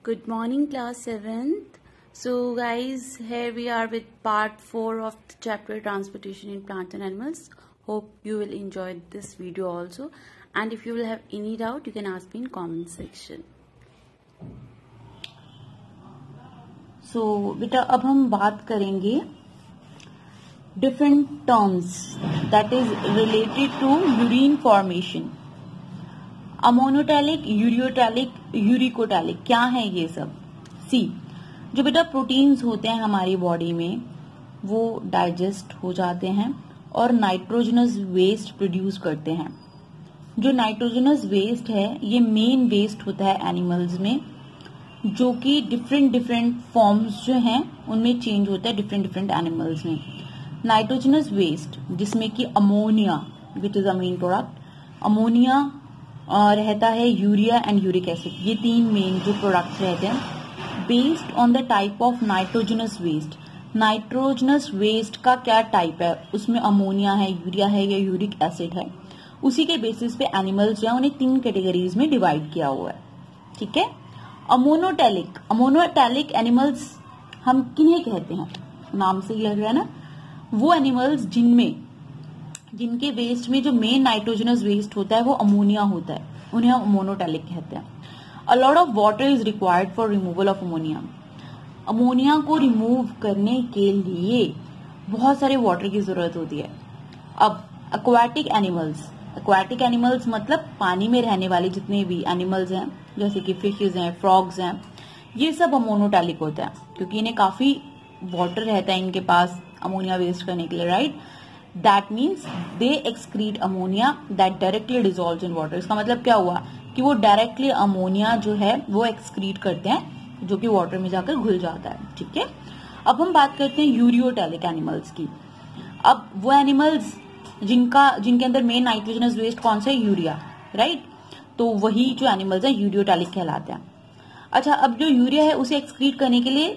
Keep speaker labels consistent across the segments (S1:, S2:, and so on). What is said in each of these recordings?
S1: Good morning, class 7th. So guys, here we are with part 4 of the chapter Transportation in Plants and Animals. Hope you will enjoy this video also. And if you will have any doubt, you can ask me in comment section. So बेटा अब हम बात करेंगे different terms that is related to urine formation. Ammonotelic, ureotelic, uricotelic, क्या है ये सब? सी, जो बेटा प्रोटीन्स होते हैं हमारी बॉडी में वो डाइजेस्ट हो जाते हैं और नाइट्रोजनस वेस्ट प्रोड्यूस करते हैं. जो नाइट्रोजनस वेस्ट है ये मेन वेस्ट होता है एनिमल्स में, जो कि डिफरेंट फॉर्म्स जो हैं उनमें चेंज होता है डिफरेंट एनिमल्स में. नाइट्रोजनस वेस्ट जिसमें कि ammonia which is a main product, ammonia रहता है, यूरिया एंड यूरिक एसिड, ये तीन मेन जो प्रोडक्ट्स रहते हैं. Based on the type of nitrogenous waste, nitrogenous waste का क्या टाइप है, उसमें अमोनिया है, यूरिया है या यूरिक एसिड है, उसी के बेसिस पे एनिमल्स जो है उन्हें तीन कैटेगरीज में डिवाइड किया हुआ है. ठीक है. अमोनोटैलिक, अमोनोटैलिक एनिमल्स हम किन्हें कहते हैं? नाम से ही लग रहा है ना, वो एनिमल्स जिनके वेस्ट में जो मेन नाइट्रोजनस वेस्ट होता है वो अमोनिया होता है, उन्हें हम अमोनोटैलिक कहते हैं. A lot of water is required for removal of ammonia. Ammonia को रिमूव करने के लिए बहुत सारे वाटर की जरूरत होती है. अब एक्वाटिक एनिमल्स मतलब पानी में रहने वाले जितने भी एनिमल्स हैं, जैसे कि फिशेज हैं, फ्रॉग्स हैं, ये सब अमोनोटैलिक होते हैं क्योंकि इन्हें काफी वाटर रहता है इनके पास अमोनिया वेस्ट करने के लिए. Right, that means they excrete ammonia that directly dissolves in water. इसका मतलब क्या हुआ कि वो डायरेक्टली अमोनिया जो है वो एक्सक्रीट करते हैं जो कि वाटर में जाकर घुल जाता है. ठीक है. अब हम बात करते हैं यूरियोटैलिक एनिमल्स की. अब वो एनिमल्स जिनके अंदर मेन नाइट्रोजनस वेस्ट कौन सा है? यूरिया. राइट, तो वही जो एनिमल्स है यूरियोटैलिक कहलाते हैं. अच्छा, अब जो यूरिया है उसे एक्सक्रीट करने के लिए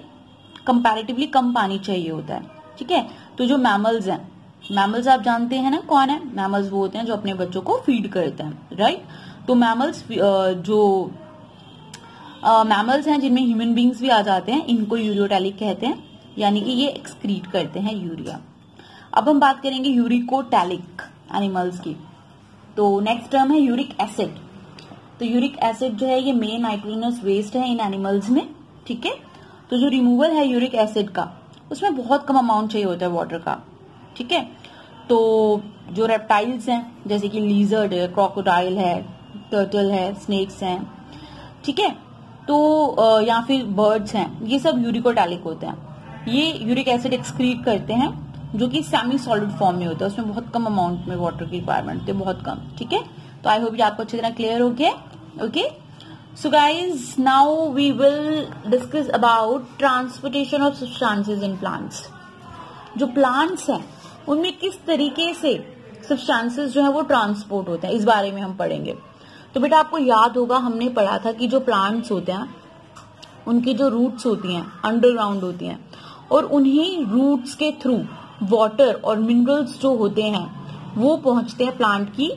S1: कंपैरेटिवली कम पानी चाहिए होता है. ठीक है. तो जो मैमल्स हैं, मैमल्स आप जानते हैं ना कौन है? मैमल्स वो होते हैं जो अपने बच्चों को फीड करते हैं. राइट, तो मैमल्स जो मैमल्स हैं जिनमें ह्यूमन बींग्स भी आ जाते हैं, इनको यूरियोटैलिक कहते हैं, यानी कि ये एक्सक्रीट करते हैं यूरिया. अब हम बात करेंगे यूरिकोटैलिक एनिमल्स की. तो नेक्स्ट टर्म है यूरिक एसिड. तो यूरिक एसिड जो है ये मेन नाइट्रोजनस वेस्ट है इन एनिमल्स में. ठीक है. तो जो रिमूवल है यूरिक एसिड का उसमें बहुत कम अमाउंट चाहिए होता है वाटर का. ठीक है. तो जो रेप्टाइल्स हैं जैसे कि लीजर्ड है, क्रोकोडाइल है, टर्टल है, स्नेक्स हैं, ठीक है, तो या फिर बर्ड्स हैं, ये सब यूरिकोटैलिक होते हैं. ये यूरिक एसिड एक्सक्रीट करते हैं जो कि सेमी सॉलिड फॉर्म में होता है, उसमें बहुत कम अमाउंट में वाटर की रिक्वायरमेंट होती है, बहुत कम. ठीक है. तो आई होप ये आपको अच्छी तरह क्लियर हो गया. Okay. So guys, now we will discuss about transportation of substances in plants. जो प्लांट्स हैं उनमें किस तरीके से सब्सटेंसेस जो है वो ट्रांसपोर्ट होते हैं, इस बारे में हम पढ़ेंगे. तो बेटा आपको याद होगा हमने पढ़ा था कि जो प्लांट्स होते हैं उनकी जो रूट्स होती हैं अंडरग्राउंड होती हैं, और उन्हीं रूट्स के थ्रू वाटर और मिनरल्स जो होते हैं वो पहुंचते हैं प्लांट की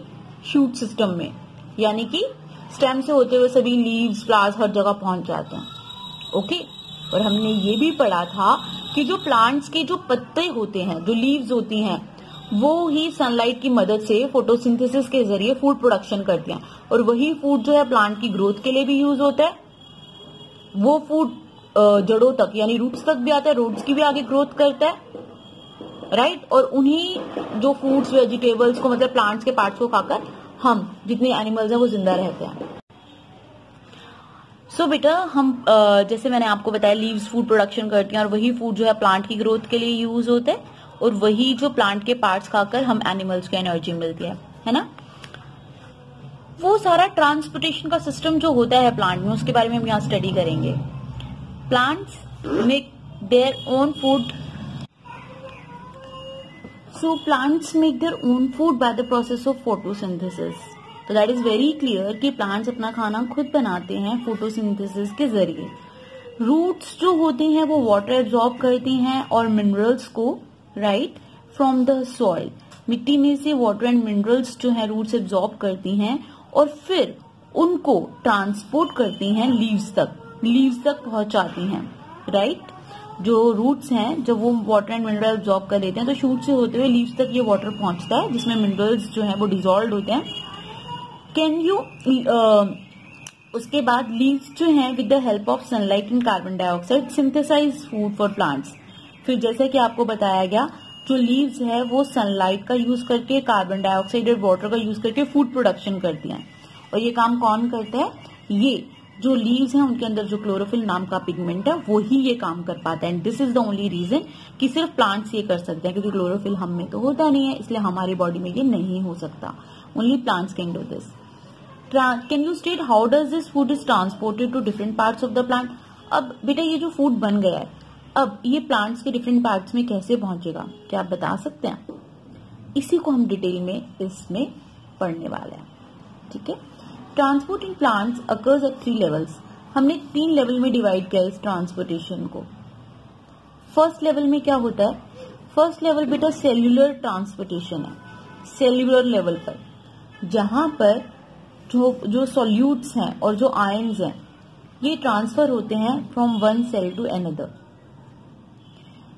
S1: शूट सिस्टम में, यानी कि स्टेम से होते हुए सभी लीव्स, फ्लावर्स हर जगह पहुंच जाते हैं. ओके. और हमने ये भी पढ़ा था कि जो प्लांट्स के जो पत्ते होते हैं, जो लीव्स होती हैं, वो ही सनलाइट की मदद से फोटोसिंथेसिस के जरिए फूड प्रोडक्शन करती हैं, और वही फूड जो है प्लांट की ग्रोथ के लिए भी यूज होता है. वो फूड जड़ों तक यानी रूट्स तक भी आता है, रूट्स की भी आगे ग्रोथ करता है. राइट. और उन्हीं जो फूड्स, वेजिटेबल्स को मतलब प्लांट्स के पार्ट्स को खाकर हम जितने एनिमल्स हैं वो जिंदा रहते हैं. सो बेटा हम जैसे मैंने आपको बताया लीव्स फूड प्रोडक्शन करती हैं और वही फूड जो है प्लांट की ग्रोथ के लिए यूज होता है, और वही जो प्लांट के पार्ट्स खाकर हम एनिमल्स को एनर्जी मिलती है ना. वो सारा ट्रांसपोर्टेशन का सिस्टम जो होता है प्लांट में, उसके बारे में हम यहाँ स्टडी करेंगे. Plants make their own food. So plants make their own food by the process of photosynthesis. तो दैट इज वेरी क्लियर कि प्लांट्स अपना खाना खुद बनाते हैं फोटोसिंथेसिस के जरिए. रूट्स जो होती हैं वो वाटर एब्जॉर्ब करती हैं और मिनरल्स को, राइट, फ्रॉम द सॉइल, मिट्टी में से वाटर एंड मिनरल्स जो है रूट्स एब्जॉर्ब करती हैं और फिर उनको ट्रांसपोर्ट करती हैं लीव्स तक. लीव्स तक पहुंचाती हैं, राइट। जो रूट्स हैं जब वो वाटर एंड मिनरल एब्जॉर्ब कर लेते हैं तो शूट से होते हुए लीव्स तक ये वाटर पहुंचता है जिसमें मिनरल्स जो है वो डिसॉल्व होते हैं। कैन यू उसके बाद लीव्स जो हैं with the help of sunlight and carbon dioxide synthesize food for plants. फिर जैसे कि आपको बताया गया जो लीव्स है वो सनलाइट का यूज करके कार्बन डाइऑक्साइड और वाटर का यूज करके फूड प्रोडक्शन करती हैं। और ये काम कौन करता है? ये जो लीव्स हैं उनके अंदर जो क्लोरोफिल नाम का पिगमेंट है वो ही ये काम कर पाता है। And this is the only reason कि सिर्फ प्लांट्स ये कर सकते हैं, क्योंकि क्लोरोफिल हम में तो होता नहीं है, इसलिए हमारी बॉडी में ये नहीं हो सकता। Only plants can do this. Can you state how does this food is transported to different parts of the plant. अब बेटा ये जो फूड बन गया है अब ये प्लांट्स के डिफरेंट पार्ट्स में कैसे पहुंचेगा, क्या आप बता सकते हैं? इसी को हम डिटेल में इसमें पढ़ने वाले हैं, ठीक है। Transport in plants occurs at 3 levels. हमने 3 लेवल में डिवाइड किया इस ट्रांसपोर्टेशन को। फर्स्ट लेवल में क्या होता है? फर्स्ट लेवल बेटा सेल्यूलर ट्रांसपोर्टेशन है, सेल्यूलर लेवल पर, जहां पर जो सॉल्यूट्स हैं और जो आयंस हैं ये ट्रांसफर होते हैं from one cell to another.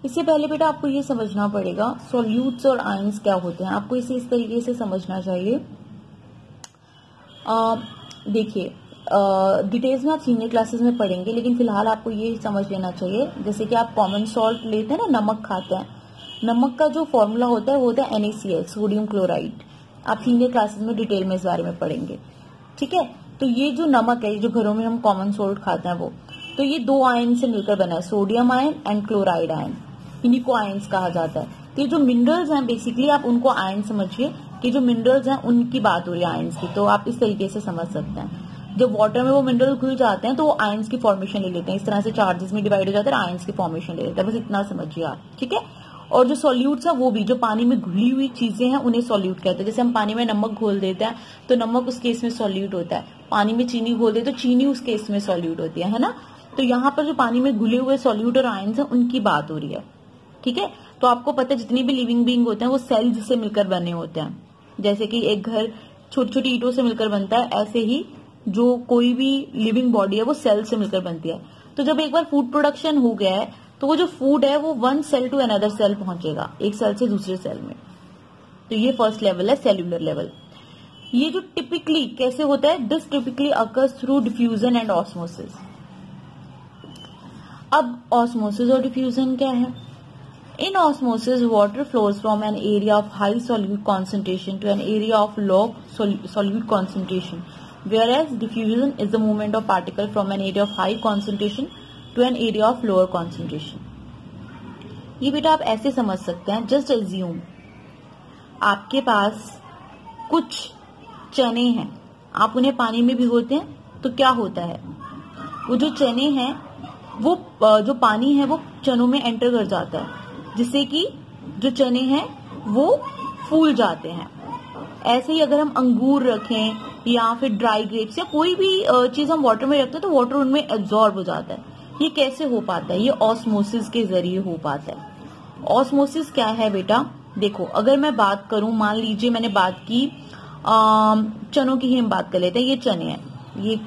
S1: इससे पहले बेटा आपको ये समझना पड़ेगा सॉल्यूट्स और आयंस क्या होते हैं, आपको इसे इस तरीके से समझना चाहिए। देखिए डिटेल्स में आप सीनियर क्लासेस में पढ़ेंगे, लेकिन फिलहाल आपको ये समझ लेना चाहिए जैसे कि आप कॉमन सॉल्ट लेते हैं ना, नमक खाते हैं, नमक का जो फॉर्मूला होता है वो होता है NaCl, सोडियम क्लोराइड। आप सीनियर क्लासेस में डिटेल में इस बारे में पढ़ेंगे, ठीक है। तो ये जो नमक है जो घरों में हम कॉमन सॉल्ट खाते हैं वो, तो ये 2 आयन से मिलकर बना है, sodium ion and chloride ion, इन्हीं को आयन्स कहा जाता है। तो ये जो मिनरल्स हैं बेसिकली आप उनको आयन समझिए कि जो मिनरल्स हैं उनकी बात हो रही है आयन्स की, तो आप इस तरीके से समझ सकते हैं। जब वाटर में वो मिनरल घुल जाते हैं तो वो आयन्स की फॉर्मेशन ले लेते हैं, इस तरह से चार्जेस में डिवाइड हो जाते हैं, आयन्स की फॉर्मेशन ले लेते हैं, बस इतना समझिए आप, ठीक है। और जो सॉल्यूट्स है वो भी जो पानी में घुली हुई चीजें हैं उन्हें सॉल्यूट कहते हैं। जैसे हम पानी में नमक घोल देते हैं तो नमक उस केस में सॉल्यूट होता है, पानी में चीनी घोल देते तो चीनी उस केस में सॉल्यूट होती है ना। तो यहाँ पर जो पानी में घुले हुए सॉल्यूट और आयन्स हैं उनकी बात हो रही है, ठीक है। तो आपको पता है जितनी भी लिविंग बीइंग होते हैं वो सेल्स से मिलकर बने होते हैं। जैसे कि एक घर छोटी छोटी ईंटों से मिलकर बनता है, ऐसे ही जो कोई भी लिविंग बॉडी है वो सेल से मिलकर बनती है। तो जब एक बार फूड प्रोडक्शन हो गया है तो वो जो फूड है वो one cell to another cell पहुंचेगा, एक सेल से दूसरे सेल में। तो ये फर्स्ट लेवल है, सेल्यूलर लेवल। ये जो टिपिकली कैसे होता है, this typically occurs through diffusion and osmosis. अब ऑस्मोसिस और डिफ्यूजन क्या है? In osmosis, water flows from an area of high solute concentration to an area of low solute concentration, whereas diffusion is the movement of particle from an area of high concentration to an area of lower concentration. ये बेटा आप ऐसे समझ सकते हैं, just assume आपके पास कुछ चने हैं, आप उन्हें पानी में भिगोते हैं तो क्या होता है, वो जो चने हैं वो जो पानी है वो चनों में एंटर कर जाता है, जिससे कि जो चने हैं वो फूल जाते हैं। ऐसे ही अगर हम अंगूर रखें या फिर ड्राई ग्रेप्स या कोई भी चीज हम वाटर में रखते हैं तो वाटर उनमें एब्जॉर्ब हो जाता है। ये कैसे हो पाता है? ये ऑस्मोसिस के जरिए हो पाता है। ऑस्मोसिस क्या है बेटा? देखो अगर मैं बात करूं, मान लीजिए मैंने बात की चनों की ही हम बात कर लेते हैं, ये चने हैं ये।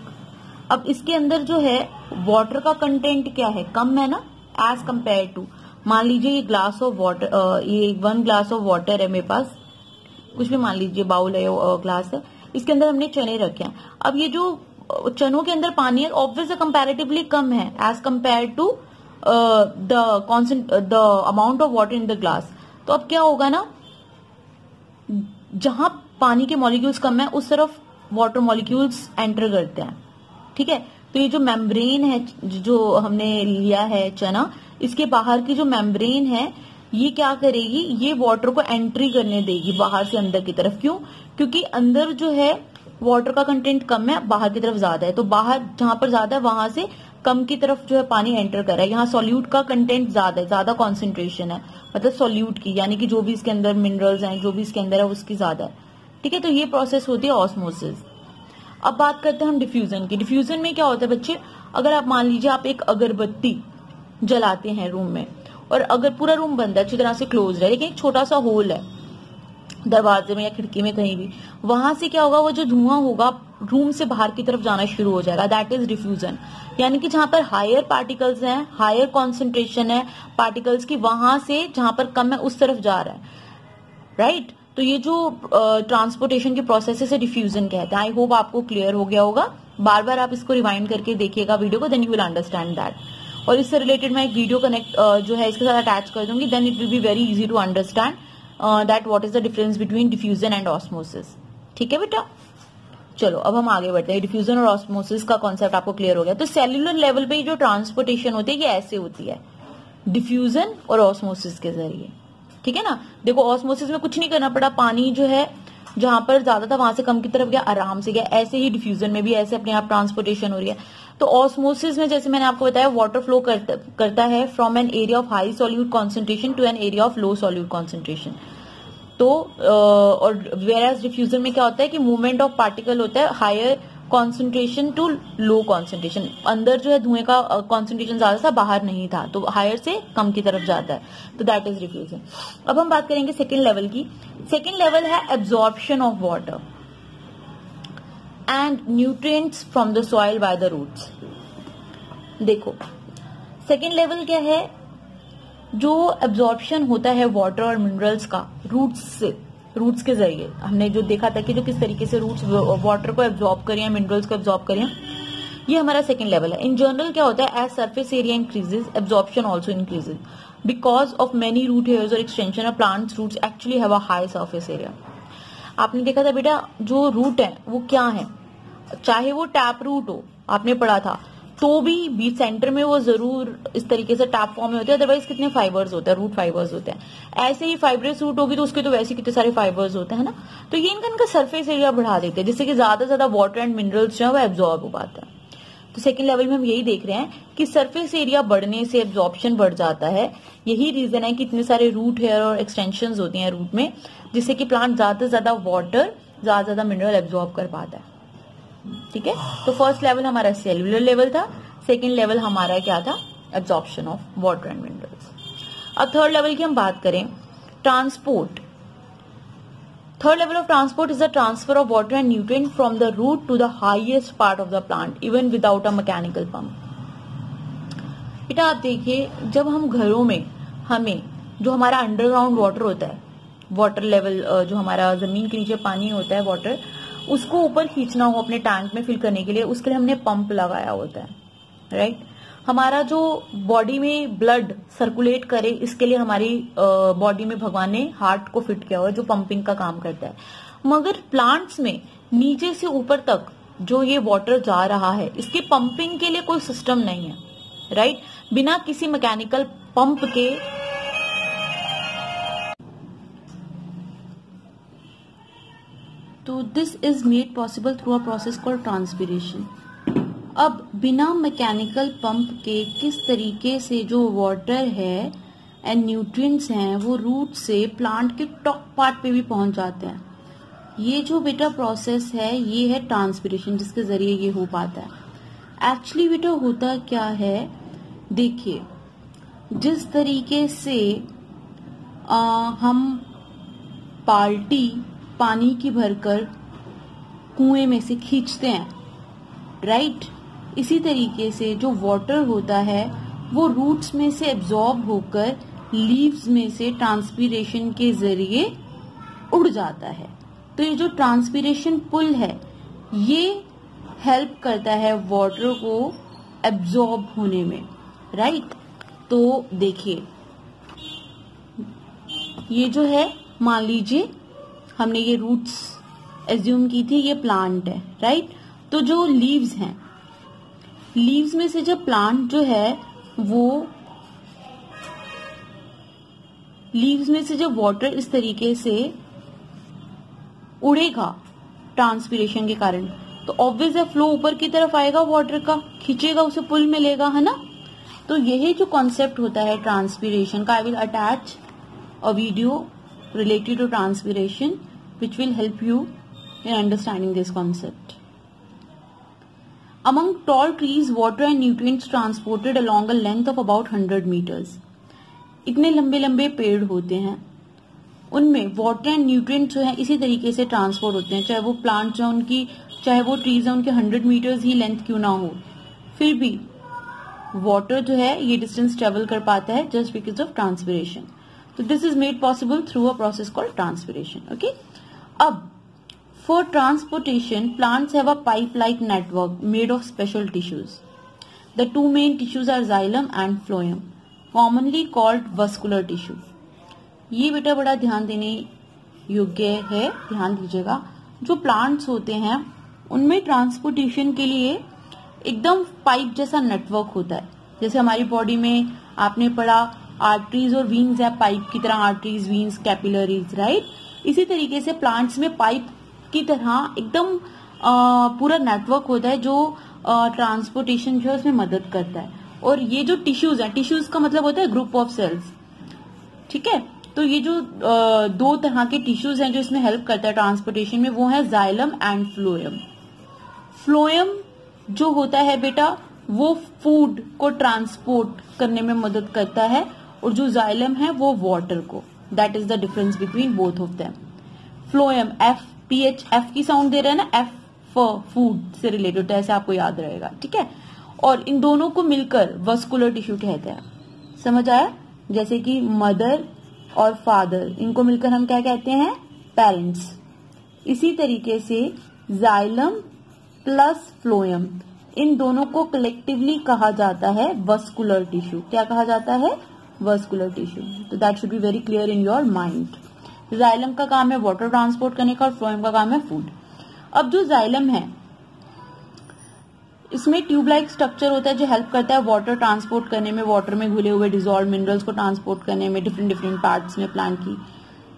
S1: अब इसके अंदर जो है वाटर का कंटेंट क्या है, कम है ना एज कंपेयर टू, मान लीजिए ये ग्लास ऑफ वाटर, ये 1 ग्लास ऑफ वाटर है मेरे पास, कुछ भी मान लीजिए बाउल है, ग्लास है, इसके अंदर हमने चने रखे हैं। अब ये जो चनों के अंदर पानी है ऑब्वियसली कंपैरेटिवली कम है as compare to the amount of water in the glass. तो अब क्या होगा ना, जहां पानी के मॉलिक्यूल्स कम है उस तरफ वाटर मॉलिक्यूल्स एंटर करते हैं, ठीक है। तो ये जो मेम्ब्रेन है जो हमने लिया है चना, इसके बाहर की जो मेम्ब्रेन है ये क्या करेगी, ये वाटर को एंट्री करने देगी बाहर से अंदर की तरफ। क्यों? क्योंकि अंदर जो है वाटर का कंटेंट कम है, बाहर की तरफ ज्यादा है। तो बाहर जहां पर ज्यादा है वहां से कम की तरफ जो है पानी एंटर कर रहा है। यहाँ सॉल्यूट का कंटेंट ज्यादा है, ज्यादा कॉन्सेंट्रेशन है, मतलब सॉल्यूट की, यानी कि जो भी इसके अंदर मिनरल्स हैं जो भी इसके अंदर है उसकी ज्यादा है, ठीक है। तो ये प्रोसेस होती है ऑस्मोसिस। अब बात करते हैं हम डिफ्यूजन की। डिफ्यूजन में क्या होता है बच्चे, अगर आप मान लीजिए आप एक अगरबत्ती जलाते हैं रूम में, और अगर पूरा रूम बंद है, अच्छी तरह से क्लोज है, लेकिन एक छोटा सा होल है दरवाजे में या खिड़की में कहीं भी, वहां से क्या होगा, वो जो धुआं होगा रूम से बाहर की तरफ जाना शुरू हो जाएगा, दैट इज डिफ्यूजन। यानी कि जहां पर हायर पार्टिकल्स हैं, हायर कॉन्सेंट्रेशन है पार्टिकल्स की, वहां से जहां पर कम है उस तरफ जा रहा है, राइट। तो ये जो ट्रांसपोर्टेशन की प्रोसेस है डिफ्यूजन कहते हैं। आई होप आपको क्लियर हो गया होगा। बार बार आप इसको रिवाइंड करके देखिएगा वीडियो को, then you will understand that. और इससे रिलेटेड मैं एक वीडियो कनेक्ट जो है इसके साथ अटैच कर दूंगी, then it will be very easy to understand that what is the difference between diffusion and osmosis. ठीक है बेटा, चलो अब हम आगे बढ़ते हैं। डिफ्यूजन और ऑस्मोसिस का कॉन्सेप्ट आपको क्लियर हो गया। तो सेल्यूलर लेवल पे जो ट्रांसपोर्टेशन होती है ये ऐसे होती है, डिफ्यूजन और ऑस्मोसिस के जरिए। ठीक है ना। देखो ऑस्मोसिस में कुछ नहीं करना पड़ा, पानी जो है जहां पर ज्यादा था वहां से कम की तरफ गया, आराम से गया। ऐसे ही डिफ्यूजन में भी ऐसे अपने आप ट्रांसपोर्टेशन हो रही है। तो ऑस्मोसिस में जैसे मैंने आपको बताया वाटर फ्लो करता है from an area of high solute concentration to an area of low solute concentration. तो और वेराज डिफ्यूजन में क्या होता है कि मूवमेंट ऑफ पार्टिकल होता है higher concentration to low concentration. अंदर जो है धुएं का कॉन्सेंट्रेशन ज्यादा था, बाहर नहीं था, तो हायर से कम की तरफ जाता है, तो दैट इज डिफ्यूजन। अब हम बात करेंगे सेकेंड लेवल की। सेकेंड लेवल है absorption of water and nutrients from the soil by the roots. देखो सेकेंड लेवल क्या है, जो एब्जॉर्प्शन होता है वाटर और मिनरल्स का रूट्स से, रूट्स के जरिए। हमने जो देखा था कि जो किस तरीके से रूट्स वाटर को एब्जॉर्ब करें, मिनरल्स को एब्जॉर्ब करें, ये हमारा सेकेंड लेवल है। इन जनरल क्या होता है, as surface area increases absorption also increases because of many root hairs और extension of plants roots actually have a high surface area. आपने देखा था बेटा जो रूट है वो क्या है, चाहे वो टैप रूट हो, आपने पढ़ा था, तो भी बीच सेंटर में वो जरूर इस तरीके से टैप फॉर्म में होते हैं। अदरवाइज कितने फाइबर्स होते हैं, रूट फाइबर्स होते हैं। ऐसे ही फाइब्रस रूट होगी तो उसके तो वैसे कितने सारे फाइबर्स होते हैं ना। तो ये इनका सरफेस एरिया बढ़ा देते हैं जिससे कि ज्यादा से ज्यादा वाटर एंड मिनरल्स जो है वो एब्जॉर्ब हो पाता है। तो सेकेंड लेवल में हम यही देख रहे हैं कि सरफेस एरिया बढ़ने से एब्जॉर्प्शन बढ़ जाता है। यही रीजन है कि इतने सारे रूट हेयर और एक्सटेंशन होती हैं रूट में, जिससे कि प्लांट ज्यादा से ज्यादा वाटर, ज्यादा से ज्यादा मिनरल एब्जॉर्ब कर पाता है। ठीक है, तो फर्स्ट लेवल हमारा सेल्युलर लेवल था, सेकेंड लेवल हमारा क्या था, absorption of water and minerals. अब थर्ड लेवल की हम बात करें, transport. Third level of transport is the transfer of water and nutrient from the root to the highest part of the plant even without a mechanical pump. बेटा आप देखिए, जब हम घरों में हमें जो हमारा अंडरग्राउंड वाटर होता है, वाटर लेवल जो हमारा जमीन के नीचे पानी होता है वाटर, उसको ऊपर खींचना हो अपने टैंक में फिल करने के लिए, उसके लिए हमने पंप लगाया होता है, राइट। हमारा जो बॉडी में ब्लड सर्कुलेट करे, इसके लिए हमारी बॉडी में भगवान ने हार्ट को फिट किया हुआ है जो पंपिंग का काम करता है। मगर प्लांट्स में नीचे से ऊपर तक जो ये वाटर जा रहा है, इसकी पंपिंग के लिए कोई सिस्टम नहीं है, राइट। बिना किसी मैकेनिकल पंप के तो this is made possible through a process called transpiration. अब बिना मैकेनिकल पंप के किस तरीके से जो वाटर है एंड न्यूट्रिएंट्स हैं वो रूट से प्लांट के टॉप पार्ट पे भी पहुंच जाते हैं। ये जो बेटा प्रोसेस है ये है ट्रांसपिरेशन, जिसके जरिए ये हो पाता है। एक्चुअली बेटा होता क्या है, देखिए जिस तरीके से हम बाल्टी पानी की भरकर कुएं में से खींचते हैं, राइट, इसी तरीके से जो वाटर होता है वो रूट्स में से एब्जॉर्ब होकर लीव्स में से ट्रांसपीरेशन के जरिए उड़ जाता है। तो ये जो ट्रांसपीरेशन पुल है ये हेल्प करता है वाटर को एब्जॉर्ब होने में, राइट। तो देखिए ये जो है, मान लीजिए हमने ये रूट्स एज्यूम की थी, ये प्लांट है, राइट। तो जो लीव्स हैं, लीव्स में से जब प्लांट जो है वो लीव्स में से जब वाटर इस तरीके से उड़ेगा ट्रांसपीरेशन के कारण, तो ऑब्वियस है फ्लो ऊपर की तरफ आएगा, वाटर का खींचेगा, उसे पुल मिलेगा, है ना। तो यही जो कॉन्सेप्ट होता है ट्रांसपीरेशन का, I will attach a video related to transpiration which will help you in understanding this concept. Among tall trees, water and nutrients transported along a length of about 100 meters. इतने लंबे लंबे पेड़ होते हैं, उनमें वाटर एंड न्यूट्रिएंट्स जो है इसी तरीके से ट्रांसपोर्ट होते हैं, चाहे वो प्लांट जो उनकी चाहे वो ट्रीज है उनके 100 मीटर्स ही लेंथ क्यों ना हो, फिर भी वाटर जो है ये डिस्टेंस ट्रेवल कर पाता है जस्ट बिकॉज ऑफ ट्रांसपिरेशन. तो this is made possible through a process called transpiration. Okay, अब for transportation, plants have a pipe-like network made of special tissues. The two main tissues are xylem and phloem, commonly called vascular tissue. ये बेटा बड़ा ध्यान देने योग्य है, ध्यान दीजिएगा. जो प्लांट्स होते हैं उनमें ट्रांसपोर्टेशन के लिए एकदम पाइप जैसा नेटवर्क होता है. जैसे हमारी बॉडी में आपने पढ़ा आर्टरीज और वीन्स है, पाइप की तरह आर्टरीज, वीन्स, कैपिलरीज, राइट. इसी तरीके से प्लांट्स में पाइप की तरह एकदम पूरा नेटवर्क होता है जो ट्रांसपोर्टेशन जो है उसमें मदद करता है. और ये जो टिश्यूज है, टिश्यूज का मतलब होता है ग्रुप ऑफ सेल्स. ठीक है, तो ये जो दो तरह के टिश्यूज हैं जो इसमें हेल्प करता है ट्रांसपोर्टेशन में, वो है जाइलम एंड फ्लोएम. फ्लोएम जो होता है बेटा वो फूड को ट्रांसपोर्ट करने में मदद करता है, और जो जाइलम है वो वाटर को. That is the difference between both of them. Phloem F की साउंड दे रहा है ना, एफ फूड से रिलेटेड, ऐसे आपको याद रहेगा. ठीक है, और इन दोनों को मिलकर वस्कुलर टिश्यू कहते हैं. समझ आया? जैसे कि मदर और फादर, इनको मिलकर हम क्या कहते हैं? पेरेंट्स. इसी तरीके से जाइलम प्लस फ्लोएम, इन दोनों को कलेक्टिवली कहा जाता है वस्कुलर टिश्यू. क्या कहा जाता है? Vascular tissue. तो that should be very clear in your mind. Xylem का काम है वाटर ट्रांसपोर्ट करने का और फ्लोएम का काम है फूड. अब जो जाइलम है इसमें ट्यूब लाइक स्ट्रक्चर होता है जो हेल्प करता है वाटर ट्रांसपोर्ट करने में, वाटर में घुले हुए डिजॉल्व मिनरल्स को ट्रांसपोर्ट करने में डिफरेंट डिफरेंट पार्ट्स में प्लांट की.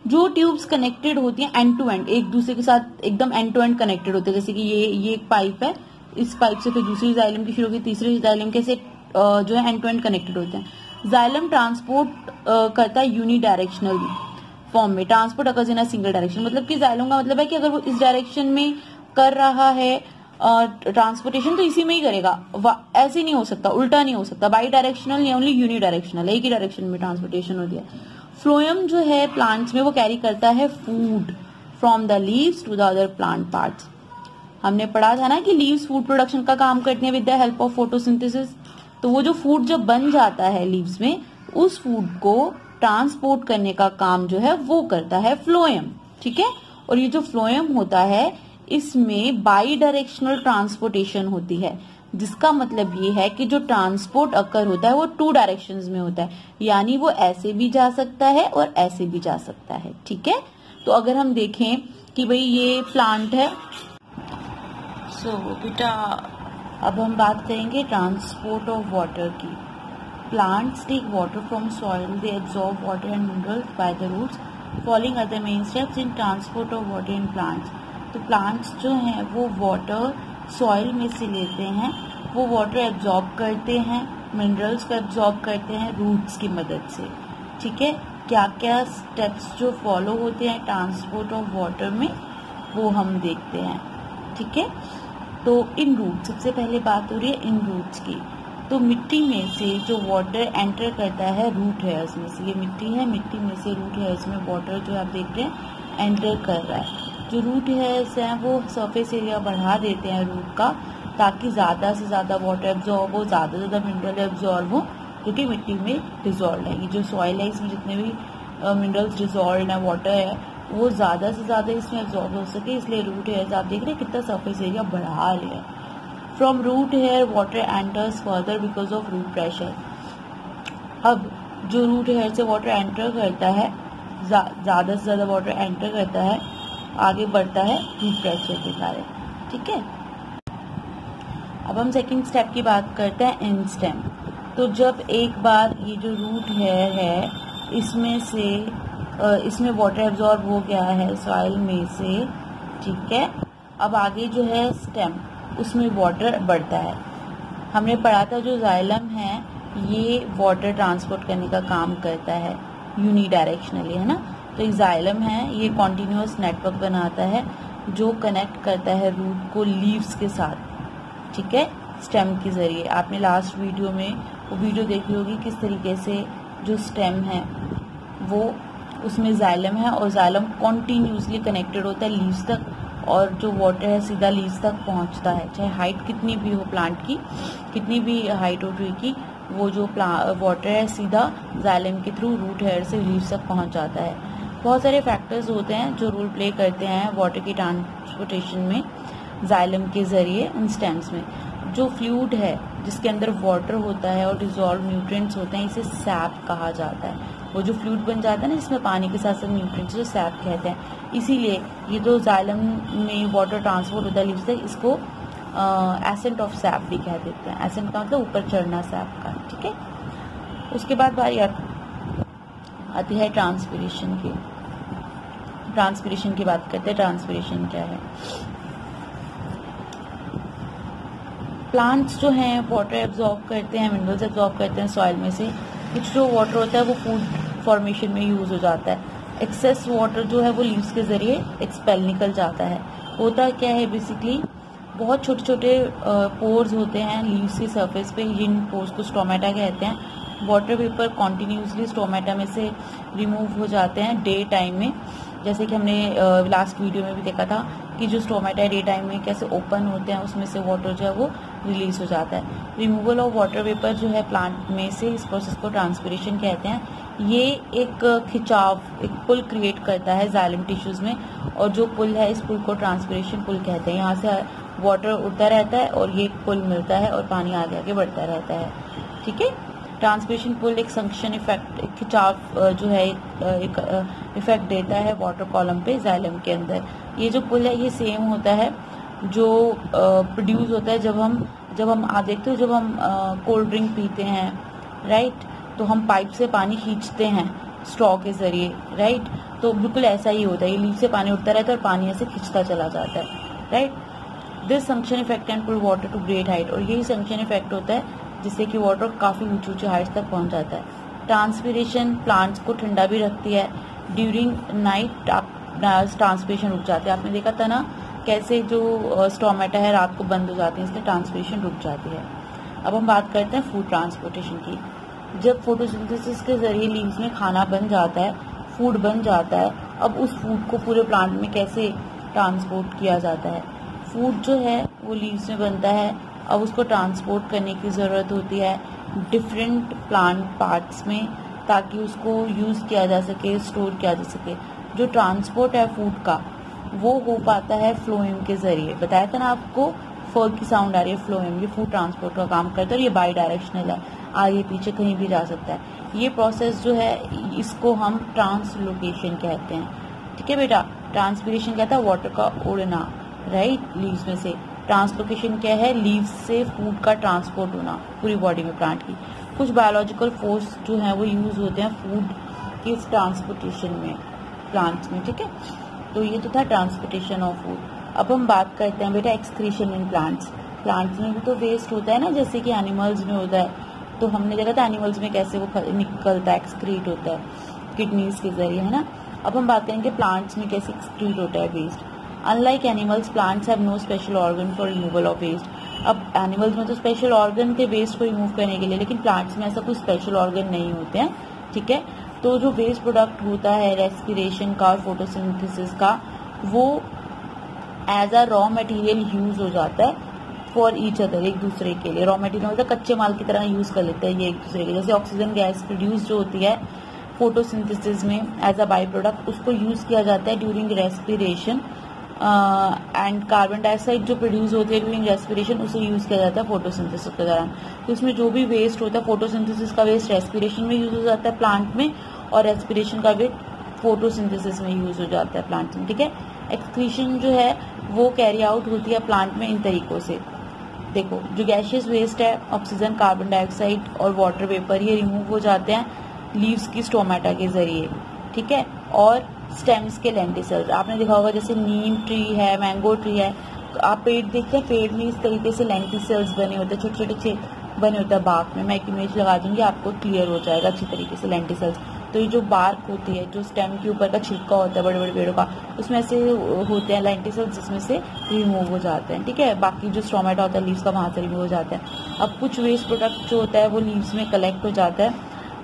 S1: जो ट्यूब्स कनेक्टेड होती हैं एंड टू एंड, एक दूसरे के साथ एकदम एंड टू एंड कनेक्टेड होते हैं. जैसे कि ये एक पाइप है, इस पाइप से फिर दूसरी जाइलम की शुरू होगी, तीसरी जाइलम के से जो है एंड टू एंड कनेक्टेड होते हैं. जाइलम ट्रांसपोर्ट करता है यूनिडायरेक्शनल फॉर्म में. Transport occurs in a single direction, मतलब कि जाइलम का मतलब है कि अगर वो इस डायरेक्शन में कर रहा है ट्रांसपोर्टेशन तो इसी में ही करेगा. ऐसे नहीं हो सकता, उल्टा नहीं हो सकता. बाई डायरेक्शनल या ओनली यूनिडायरेक्शनल, एक ही डायरेक्शन में ट्रांसपोर्टेशन होती है. फ्लोएम जो है प्लांट्स में वो कैरी करता है food from the leaves to the other plant parts. हमने पढ़ा था ना कि लीव्स फूड प्रोडक्शन का काम करती है with the help of photosynthesis. तो वो जो फूड जब बन जाता है लीव्स में, उस फूड को ट्रांसपोर्ट करने का काम जो है वो करता है फ्लोएम. ठीक है, और ये जो फ्लोएम होता है इसमें बाई डायरेक्शनल ट्रांसपोर्टेशन होती है, जिसका मतलब ये है कि जो ट्रांसपोर्ट अकर होता है वो 2 डायरेक्शंस में होता है, यानी वो ऐसे भी जा सकता है और ऐसे भी जा सकता है. ठीक है, तो अगर हम देखें कि भाई ये प्लांट है, सो बेटा अब हम बात करेंगे ट्रांसपोर्ट ऑफ वाटर की. Plants take water from soil. They absorb water and minerals by the roots. Following other main steps in transport of water in plants. तो plants जो हैं वो water soil में से लेते हैं, वो water absorb करते हैं, minerals को absorb करते हैं roots की मदद से. ठीक है, क्या क्या steps जो follow होते हैं transport of water में वो हम देखते हैं. ठीक है, तो इन रूट, सबसे पहले बात हो रही है इन रूट्स की. तो मिट्टी में से जो वाटर एंटर करता है रूट हेयर्स में से, ये मिट्टी है, मिट्टी में से रूट हेयर्स में वाटर जो आप देख रहे हैं एंटर कर रहा है. जो रूट हेयर्स हैं वो सरफेस एरिया बढ़ा देते हैं रूट का, ताकि ज़्यादा से ज़्यादा वाटर एब्जॉर्ब हो, ज़्यादा से ज़्यादा मिनरल एब्जॉर्ब हो जो कि मिट्टी में डिजॉल्व है. ये जो सॉइल है इसमें जितने भी मिनरल्स डिजॉल्व है, वाटर है, वो ज़्यादा से ज़्यादा इसमें एब्जॉर्ब हो सके, इसलिए रूट हेयर्स आप देख रहे हैं कितना सरफेस एरिया बढ़ा रहे हैं. From root hair water enters further because of root pressure. अब जो रूट हेयर से वाटर एंटर करता है, ज़्यादा से ज़्यादा वाटर एंटर करता है, आगे बढ़ता है रूट प्रेशर के कारण. ठीक है, अब हम सेकंड स्टेप की बात करते हैं इन स्टेम. तो जब एक बार ये जो रूट हेयर है इसमें से इसमें वाटर एब्जॉर्ब हो गया है सॉइल में से. ठीक है, अब आगे जो है स्टेम, उसमें वाटर बढ़ता है. हमने पढ़ा था जो जाइलम है ये वाटर ट्रांसपोर्ट करने का काम करता है यूनिडायरेक्शनली, है ना. तो एक जाइलम है, ये कॉन्टिन्यूअस नेटवर्क बनाता है जो कनेक्ट करता है रूट को लीव्स के साथ. ठीक है, स्टेम के जरिए. आपने लास्ट वीडियो में वो वीडियो देखी होगी किस तरीके से जो स्टेम है वो उसमें जाइलम है और जाइलम कॉन्टिन्यूसली कनेक्टेड होता है लीव्स तक, और जो वाटर है सीधा लीव्स तक पहुंचता है, चाहे हाइट कितनी भी हो प्लांट की, कितनी भी हाइट हो ट्री की, वो जो वाटर है सीधा जाइलम के थ्रू रूट हेयर से लीव्स तक पहुंच जाता है। बहुत सारे फैक्टर्स होते हैं जो रोल प्ले करते हैं वाटर की ट्रांसपोर्टेशन में जाइलम के जरिए इन स्टेम्स में। जो फ्लूइड है जिसके अंदर वाटर होता है और डिजॉल्व न्यूट्रिएंट्स होते हैं, इसे सैप कहा जाता है। वो जो फ्लूइड बन जाता है ना जिसमें पानी के साथ साथ न्यूट्रिएंट्स, जो सैप कहते हैं। इसीलिए ये जो जाइलम में वाटर ट्रांसपोर्ट होता है लीव्स तक, इसको एसेंट ऑफ सैप भी कह देते हैं। एसेंट का मतलब ऊपर चढ़ना सैप का, ठीक है। उसके बाद बारी आती है ट्रांसपिरेशन की। ट्रांसपिरेशन की बात करते हैं। ट्रांसपिरेशन क्या है? प्लांट्स जो हैं वाटर एब्जॉर्ब करते हैं, मिनरल्स एब्जॉर्ब करते हैं सॉइल में से। कुछ जो वाटर होता है वो फूड फॉर्मेशन में यूज हो जाता है। एक्सेस वाटर जो है वो लीव्स के जरिए एक्सपेल निकल जाता है। होता क्या है बेसिकली, बहुत छोटे छोटे पोर्स होते हैं लीव्स की सरफेस पे, जिन पोर्स को स्टोमेटा कहते हैं। वाटर वेपर कॉन्टिन्यूसली स्टोमेटा में से रिमूव हो जाते हैं डे टाइम में। जैसे कि हमने लास्ट वीडियो में भी देखा था कि जो स्टोमेटा डे टाइम में कैसे ओपन होते हैं, उसमें से वाटर जो है वो रिलीज हो जाता है। रिमूवल ऑफ वाटर वेपर जो है प्लांट में से, इस प्रोसेस को ट्रांसपिरेशन कहते हैं। ये एक खिंचाव, एक पुल क्रिएट करता है जाइलम टिश्यूज में, और जो पुल है इस पुल को ट्रांसपिरेशन पुल कहते हैं। यहाँ से वाटर उड़ता रहता है और ये पुल मिलता है और पानी आगे आगे बढ़ता रहता है, ठीक है। ट्रांसपिरेशन पुल एक संक्शन इफेक्ट, एक खिंचाव जो है एक इफेक्ट देता है वाटर कॉलम पे जाइलम के अंदर। ये जो पुल है ये सेम होता है जो प्रोड्यूस होता है जब हम देखते हो जब हम कोल्ड ड्रिंक पीते हैं, राइट, तो हम पाइप से पानी खींचते हैं स्ट्रॉ के जरिए, राइट। तो बिल्कुल ऐसा ही होता है, ये लीव से पानी उठता रहता है और पानी ऐसे खींचता चला जाता है, right. This suction effect can pull water to great height, और यही संक्शन इफेक्ट होता है जिससे कि वाटर काफी ऊंची ऊंची हाइट्स तक पहुंच जाता है। ट्रांसपिरेशन प्लांट्स को ठंडा भी रखती है। ड्यूरिंग नाइट ट्रांसपिरेशन रुक जाते हैं। आपने देखा था ना कैसे जो स्टोमेटा है रात को बंद हो जाती है, इसलिए ट्रांसपिरेशन रुक जाती है। अब हम बात करते हैं फूड ट्रांसपोर्टेशन की। जब फोटोसिंथेसिस के जरिए लीव्स में खाना बन जाता है, फूड बन जाता है, अब उस फूड को पूरे प्लांट में कैसे ट्रांसपोर्ट किया जाता है? फूड जो है वो लीव्स में बनता है, अब उसको ट्रांसपोर्ट करने की ज़रूरत होती है डिफरेंट प्लांट पार्ट्स में, ताकि उसको यूज़ किया जा सके, स्टोर किया जा सके। जो ट्रांसपोर्ट है फूड का वो हो पाता है फ्लोएम के जरिए। बताया था ना आपको, फर की साउंड आ रही है, फ्लोएम, ये फूड ट्रांसपोर्ट का काम करता है और ये बाई डायरेक्शनल है, आगे पीछे कहीं भी जा सकता है। ये प्रोसेस जो है इसको हम ट्रांसलोकेशन कहते हैं, ठीक है बेटा। ट्रांसपिरेशन कहता है वाटर का उड़ना, राइट, लीव्स में से। ट्रांसलोकेशन क्या है? लीव्स से फूड का ट्रांसपोर्ट होना पूरी बॉडी में प्लांट की। कुछ बायोलॉजिकल फोर्स जो है वो यूज होते हैं फूड के ट्रांसपोर्टेशन में प्लांट्स में, ठीक है। तो ये तो था ट्रांसपोर्टेशन ऑफ फूड। अब हम बात करते हैं बेटा एक्सक्रीशन इन प्लांट्स। प्लांट्स में भी तो वेस्ट होता है ना, जैसे कि एनिमल्स में होता है। तो हमने देखा था एनिमल्स में कैसे वो निकलता है, एक्सक्रीट होता है किडनीज के जरिए, है ना। अब हम बात करेंगे प्लांट्स में कैसे एक्सक्रीट होता है waste. Unlike animals, plants have no special organ for removal of waste. अब एनिमल्स में तो स्पेशल ऑर्गन थे वेस्ट को रिमूव करने के लिए, लेकिन प्लांट्स में ऐसा कोई स्पेशल ऑर्गन नहीं होते हैं, ठीक है। तो जो वेस्ट प्रोडक्ट होता है रेस्पिरेशन का और फोटोसिंथेसिस का, वो as a raw material use हो जाता है फॉर ईच अदर, एक दूसरे के लिए। रॉ मटेरियल मतलब कच्चे माल की तरह यूज कर लेते हैं ये एक दूसरे के। जैसे ऑक्सीजन गैस प्रोड्यूस जो होती है फोटोसिंथेसिस में एज अ बाई प्रोडक्ट, उसको यूज किया जाता है during respiration. And carbon dioxide जो प्रोड्यूस होती है ड्यूरिंग रेस्पिरेशन, उसे यूज किया जाता है फोटोसिंथेसिस के दौरान। तो इसमें जो भी वेस्ट होता है फोटोसिंथेसिस का वेस्ट रेस्पिरेशन में यूज हो जाता है प्लांट में, और रेस्पिरेशन का वेस्ट फोटोसिंथेसिस में यूज हो जाता है प्लांट में, ठीक है। एक्सक्रीशन जो है वो कैरी आउट होती है प्लांट में इन तरीकों से। देखो, जो गैशियस वेस्ट है ऑक्सीजन, कार्बन डाइऑक्साइड और वाटर वेपर, ये रिमूव हो जाते हैं लीव्स की स्टोमेटा के जरिए, ठीक है। और स्टेम्स के लेंटिसल्स आपने देखा होगा, जैसे नीम ट्री है, मैंगो ट्री है, तो आप पेड़ देखते हैं, पेड़ में इस तरीके से लेंटिसल्स बने होते हैं, छोटे छोटे छेद बने होते हैं बार्क में। मैं एक इमेज लगा दूंगी, आपको क्लियर हो जाएगा अच्छी तरीके से लेंटिसल्स। तो ये जो बार्क होती है, जो स्टेम के ऊपर का छिलका होता है बड़े बड़े पेड़ों का, उसमें ऐसे होते हैं लेंटिसल्स जिसमें से रिमूव हो जाते हैं, ठीक है। बाकी जो स्टोमेटा होता है लीव्स का, वहां से रिमूव हो जाता है। अब कुछ वेस्ट प्रोडक्ट जो होता है वो लीव्स में कलेक्ट हो जाता है,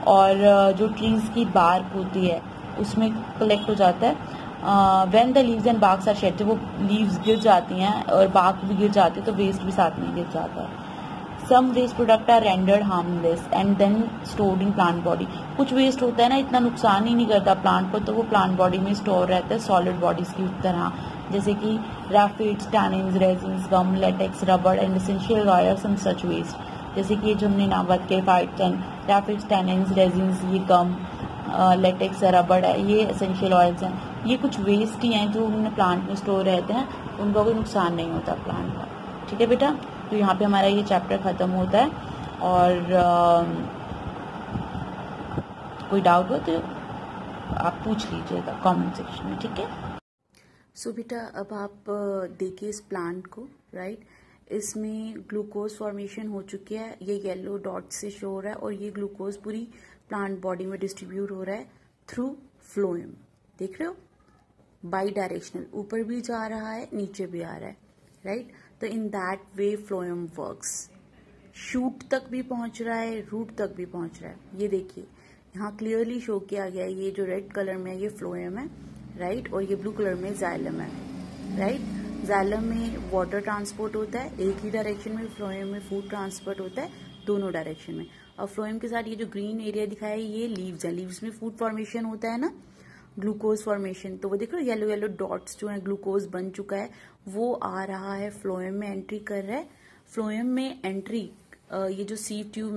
S1: और जो ट्रीज की बार्क होती है उसमें कलेक्ट हो जाता है। When the leaves and barks are shed, जब वो लीव्स गिर जाती हैं और बार्क भी गिर जाती है तो वेस्ट भी साथ में गिर जाता है. Some waste product are rendered harmless and then stored in plant body. कुछ वेस्ट होता है ना, इतना नुकसान ही नहीं करता प्लांट को, तो वो प्लांट बॉडी में स्टोर रहता है सॉलिड बॉडीज की तरह, जैसे कि raphides, tannins, resins, gum, latex, rubber and essential oils and such waste. जैसे कि जो हमने नाम बात किया रैफिड्स, टैनिन्स, रेजिन्स, ये गम, लेटेक्स, रबर है, ये एसेंशियल ऑयल्स हैं. ये कुछ वेस्ट ही हैं जो उन्हें प्लांट में स्टोर रहते हैं, उनका कोई नुकसान नहीं होता प्लांट का. ठीक है बेटा, तो यहाँ पे हमारा ये चैप्टर खत्म होता है. और कोई डाउट हो तो आप पूछ लीजिएगा कमेंट सेक्शन में. ठीक है. सो बेटा अब आप देखिए इस प्लांट को, राइट. इसमें ग्लूकोज फॉर्मेशन हो चुकी है, ये येलो डॉट से शो हो रहा है, और ये ग्लूकोज पूरी प्लांट बॉडी में डिस्ट्रीब्यूट हो रहा है थ्रू फ्लोएम. देख रहे हो, बाई डायरेक्शनल, ऊपर भी जा रहा है नीचे भी आ रहा है, राइट. तो in that way phloem works. Shoot तक भी पहुंच रहा है, रूट तक भी पहुंच रहा है. ये देखिए यहाँ क्लियरली शो किया गया है, ये जो रेड कलर में है ये फ्लोएम है, राइट. और ये ब्लू कलर में जाइलम है, राइट. जाइलम में वाटर ट्रांसपोर्ट होता है एक ही डायरेक्शन में, फ्लोएम में फूड ट्रांसपोर्ट होता है दोनों डायरेक्शन में. और फ्लोएम के साथ ये जो ग्रीन एरिया दिखाया है ये लीव्स है. लीव्स में फूड फॉर्मेशन होता है ना, ग्लूकोज फॉर्मेशन. तो वो देख रहे हो येलो येलो डॉट्स जो है, ग्लूकोज बन चुका है, वो आ रहा है फ्लोएम में एंट्री कर रहा है. फ्लोएम में एंट्री, ये जो सीव ट्यूब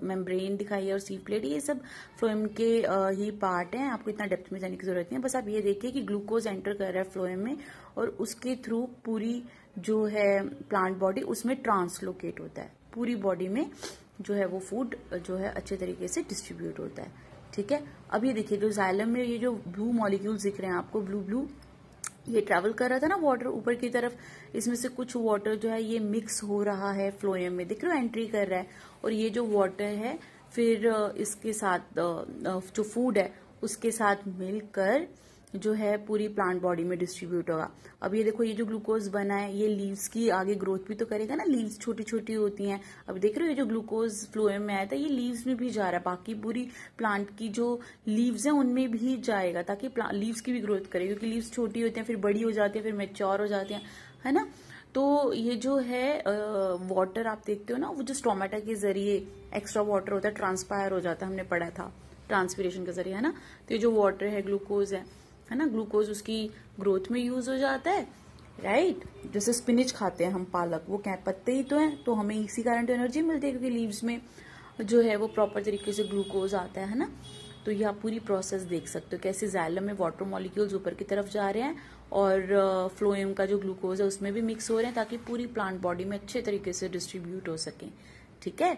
S1: मेम्ब्रेन दिखाई है और सीव प्लेट, ये सब फ्लोएम के ही पार्ट हैं. आपको इतना डेप्थ में जाने की जरूरत नहीं है, बस आप ये देखिए कि ग्लूकोज एंटर कर रहा है फ्लोएम में और उसके थ्रू पूरी जो है प्लांट बॉडी उसमें ट्रांसलोकेट होता है. पूरी बॉडी में जो है वो फूड जो है अच्छे तरीके से डिस्ट्रीब्यूट होता है. ठीक है. अब ये देखिए जो जाइलम में ये जो ब्लू मॉलिक्यूल्स दिख रहे हैं आपको, ब्लू ब्लू, ये ट्रैवल कर रहा था ना वाटर ऊपर की तरफ, इसमें से कुछ वाटर जो है ये मिक्स हो रहा है फ्लोएम में, दिख रहा है एंट्री कर रहा है. और ये जो वाटर है फिर इसके साथ जो फूड है उसके साथ मिलकर जो है पूरी प्लांट बॉडी में डिस्ट्रीब्यूट होगा. अब ये देखो ये जो ग्लूकोज बना है ये लीव्स की आगे ग्रोथ भी तो करेगा ना, लीव्स छोटी छोटी होती हैं. अब देख रहे हो ये जो ग्लूकोज फ्लोएम में आया था ये लीव्स में भी जा रहा है, बाकी पूरी प्लांट की जो लीव्स हैं उनमें भी जाएगा ताकि लीव्स की भी ग्रोथ करे, क्योंकि लीव्स छोटी होती हैं फिर बड़ी हो जाती है फिर मैच्योर हो जाती हैं, है ना. तो ये जो है वाटर आप देखते हो ना, वो जो स्टोमेटा के जरिए एक्स्ट्रा वाटर होता है ट्रांसपायर हो जाता है, हमने पढ़ा था ट्रांसपीरेशन के जरिए, है ना. तो ये जो वाटर है ग्लूकोज है ना, ग्लूकोज उसकी ग्रोथ में यूज हो जाता है, राइट. जैसे स्पिनिच खाते हैं हम, पालक, वो क्या पत्ते ही तो हैं, तो हमें इसी कारण तो एनर्जी मिलती है क्योंकि लीव्स में जो है वो प्रॉपर तरीके से ग्लूकोज आता है ना. तो ये आप पूरी प्रोसेस देख सकते हो कैसे जाइलम में वाटर मॉलिक्यूल्स ऊपर की तरफ जा रहे हैं और फ्लोएम का जो ग्लूकोज है उसमें भी मिक्स हो रहे हैं ताकि पूरी प्लांट बॉडी में अच्छे तरीके से डिस्ट्रीब्यूट हो सके. ठीक है.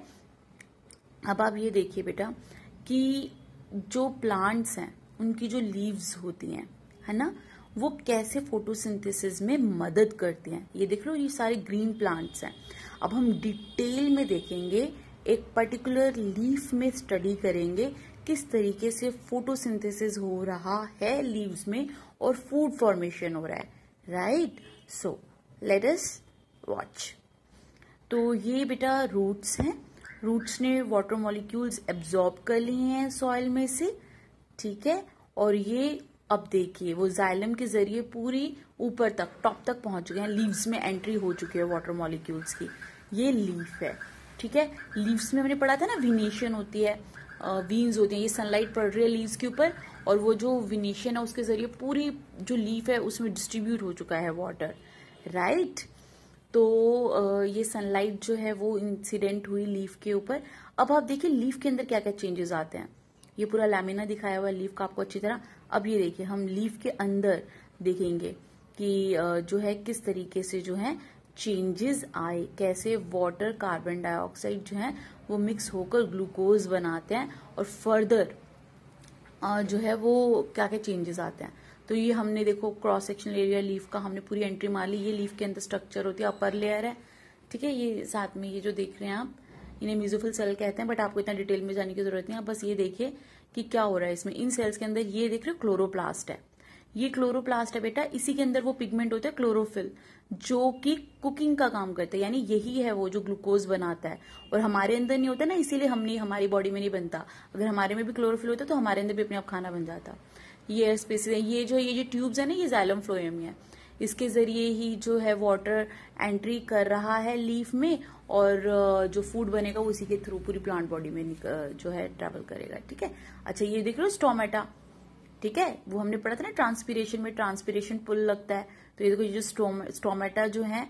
S1: अब आप ये देखिए बेटा कि जो प्लांट्स हैं उनकी जो लीव्स होती हैं, है ना, वो कैसे फोटोसिंथेसिस में मदद करती हैं. ये देख लो ये सारे ग्रीन प्लांट्स हैं. अब हम डिटेल में देखेंगे, एक पर्टिकुलर लीफ में स्टडी करेंगे किस तरीके से फोटोसिंथेसिस हो रहा है लीव्स में और फूड फॉर्मेशन हो रहा है, right. So let us watch. तो ये बेटा रूट्स हैं, रूट्स ने वाटर मॉलिक्यूल्स एब्जॉर्ब कर लिए हैं सॉइल में से. ठीक है. और ये अब देखिए वो जाइलम के जरिए पूरी ऊपर तक टॉप तक पहुंच चुके हैं, लीव्स में एंट्री हो चुकी है वाटर मॉलिक्यूल्स की. ये लीफ है. ठीक है. लीव्स में हमने पढ़ा था ना विनेशन होती है, वीन्स होती हैं, ये सनलाइट पड़ रही है लीव्स के ऊपर और वो जो विनेशन है उसके जरिए पूरी जो लीफ है उसमें डिस्ट्रीब्यूट हो चुका है वाटर, राइट. तो ये सनलाइट जो है वो इंसिडेंट हुई लीफ के ऊपर. अब आप देखिए लीफ के अंदर क्या क्या चेंजेस आते हैं. ये पूरा लैमिना दिखाया हुआ है लीफ का आपको अच्छी तरह. अब ये देखिए हम लीफ के अंदर देखेंगे कि जो है किस तरीके से जो है चेंजेस आए, कैसे वाटर कार्बन डाइऑक्साइड जो है वो मिक्स होकर ग्लूकोज बनाते हैं और फर्दर जो है वो क्या क्या चेंजेस आते हैं. तो ये हमने देखो क्रॉस सेक्शनल एरिया लीफ का हमने पूरी एंट्री मार ली. ये लीफ के अंदर स्ट्रक्चर होती है, अपर लेयर है. ठीक है. ये साथ में ये जो देख रहे हैं आप इन्हें म्यूजिफिल सेल कहते हैं, बट आपको इतना डिटेल में जाने की जरूरत नहीं है. बस ये देखिए कि क्या हो रहा है इसमें. इन सेल्स के अंदर ये देख रहे हो क्लोरोप्लास्ट है, ये क्लोरोप्लास्ट है बेटा. इसी के अंदर वो पिगमेंट होता है क्लोरोफिल जो कि कुकिंग का काम करता है, यानी यही है वो जो ग्लूकोज बनाता है. और हमारे अंदर नहीं होता ना, इसीलिए हमारी बॉडी में नहीं बनता. अगर हमारे में भी क्लोरोफिल होता तो हमारे अंदर भी अपने आप खाना बन जाता, ये एयर स्पेसेस है, ये जो ट्यूब्स है ना, ये जाइलम फ्लोएम है, इसके जरिए ही जो है वाटर एंट्री कर रहा है लीफ में, और जो फूड बनेगा वो इसी के थ्रू पूरी प्लांट बॉडी में जो है ट्रेवल करेगा। ठीक है। अच्छा, ये देख लो स्टोमेटा, ठीक है, वो हमने पढ़ा था ना ट्रांसपीरेशन में, ट्रांसपीरेशन पुल लगता है। तो ये देखो, ये जो स्टोमेटा जो है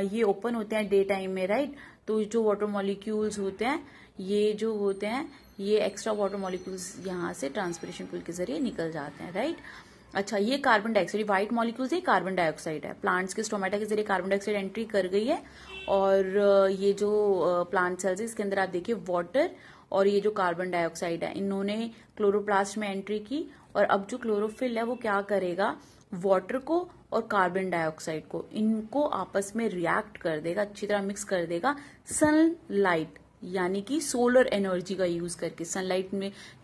S1: ये ओपन होते हैं डे टाइम में, राइट। तो जो वाटर मॉलिक्यूल्स होते हैं, ये जो होते हैं, ये एक्स्ट्रा वाटर मॉलिक्यूल्स यहाँ से ट्रांसपीरेशन पुल के जरिए निकल जाते हैं, राइट। अच्छा, ये कार्बन डाइऑक्साइड, व्हाइट मॉलिक्यूल्स है, कार्बन डाइऑक्साइड है। प्लांट्स के स्टोमेटा के जरिए कार्बन डाइऑक्साइड एंट्री कर गई है, और ये जो प्लांट सेल्स है इसके अंदर आप देखिए वाटर और ये जो कार्बन डाइऑक्साइड है, इन्होंने क्लोरोप्लास्ट में एंट्री की, और अब जो क्लोरोफिल है वो क्या करेगा, वाटर को और कार्बन डाइऑक्साइड को, इनको आपस में रिएक्ट कर देगा, अच्छी तरह मिक्स कर देगा सनलाइट यानी कि सोलर एनर्जी का यूज करके। सनलाइट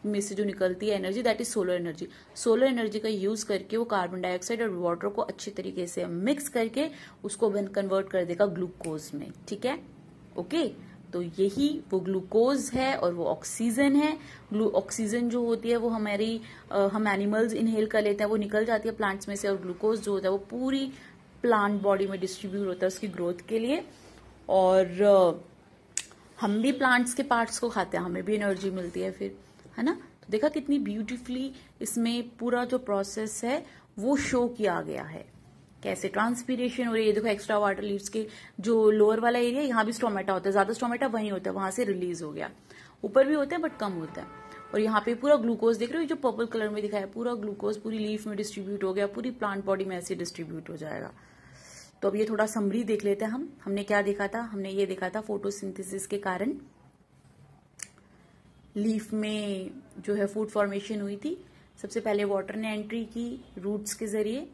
S1: में से जो निकलती है energy, that is solar energy. Solar energy का यूज करके वो कार्बन डाइऑक्साइड और वाटर को अच्छी तरीके से मिक्स करके उसको कन्वर्ट कर देगा ग्लूकोज में। ठीक है, ओके। तो यही वो ग्लूकोज है और वो ऑक्सीजन है। ऑक्सीजन जो होती है वो हम एनिमल्स इनहेल कर लेते हैं, वो निकल जाती है प्लांट्स में से, और ग्लूकोज जो होता है वो पूरी प्लांट बॉडी में डिस्ट्रीब्यूट होता है उसकी ग्रोथ के लिए। और हम भी प्लांट्स के पार्ट्स को खाते हैं, हमें भी एनर्जी मिलती है फिर, है ना। तो देखा कितनी ब्यूटीफुली इसमें पूरा जो प्रोसेस है वो शो किया गया है, कैसे ट्रांसपीरेशन हो रही है। ये देखो, एक्स्ट्रा वाटर लीव्स के जो लोअर वाला एरिया, यहाँ भी स्टोमेटा होता है, ज्यादा स्टोमेटा वहीं होता है, वहां से रिलीज हो गया। ऊपर भी होता है बट कम होता है। और यहाँ पे पूरा ग्लूकोज देख रहे हो, जो पर्पल कलर में दिखाया, पूरा ग्लूकोज पूरी लीफ में डिस्ट्रीब्यूट हो गया, पूरी प्लांट बॉडी में ऐसे डिस्ट्रीब्यूट हो जाएगा। तो अब ये थोड़ा समरी देख लेते हैं हम। हमने क्या देखा था, हमने ये देखा था फोटोसिंथेसिस के कारण लीफ में जो है फूड फॉर्मेशन हुई थी। सबसे पहले वाटर ने एंट्री की रूट्स के जरिए,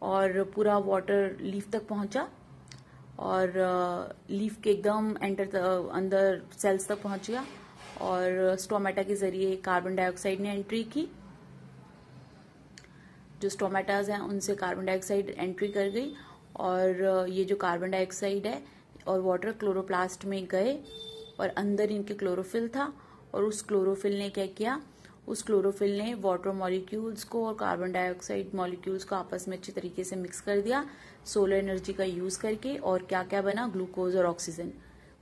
S1: और पूरा वाटर लीफ तक पहुंचा, और लीफ के एकदम अंदर सेल्स तक पहुंच गया, और स्टोमेटा के जरिए कार्बन डाइऑक्साइड ने एंट्री की। जो स्टोमेटाज हैं उनसे कार्बन डाइऑक्साइड एंट्री कर गई, और ये जो कार्बन डाइऑक्साइड है और वाटर क्लोरोप्लास्ट में गए, और अंदर इनके क्लोरोफिल था, और उस क्लोरोफिल ने क्या किया, उस क्लोरोफिल ने वाटर मॉलिक्यूल्स को और कार्बन डाइऑक्साइड मॉलिक्यूल्स को आपस में अच्छी तरीके से मिक्स कर दिया सोलर एनर्जी का यूज करके। और क्या क्या बना, ग्लूकोज और ऑक्सीजन।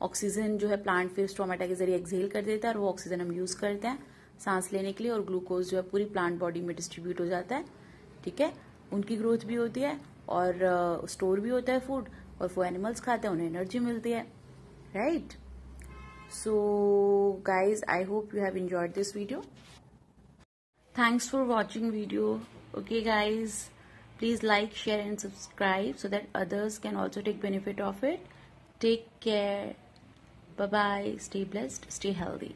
S1: ऑक्सीजन जो है प्लांट फिर स्टोमेटा के जरिए एक्सहेल कर देता है, और वो ऑक्सीजन हम यूज करते हैं सांस लेने के लिए, और ग्लूकोज जो है पूरी प्लांट बॉडी में डिस्ट्रीब्यूट हो जाता है। ठीक है, उनकी ग्रोथ भी होती है, और स्टोर भी होता है फूड, और वो एनिमल्स खाते हैं, उन्हें एनर्जी मिलती है, right. So guys, I hope you have enjoyed this video. Thanks for watching video. Okay guys, please like, share and subscribe so that others can also take benefit of it. Take care. Bye bye. Stay blessed. Stay healthy.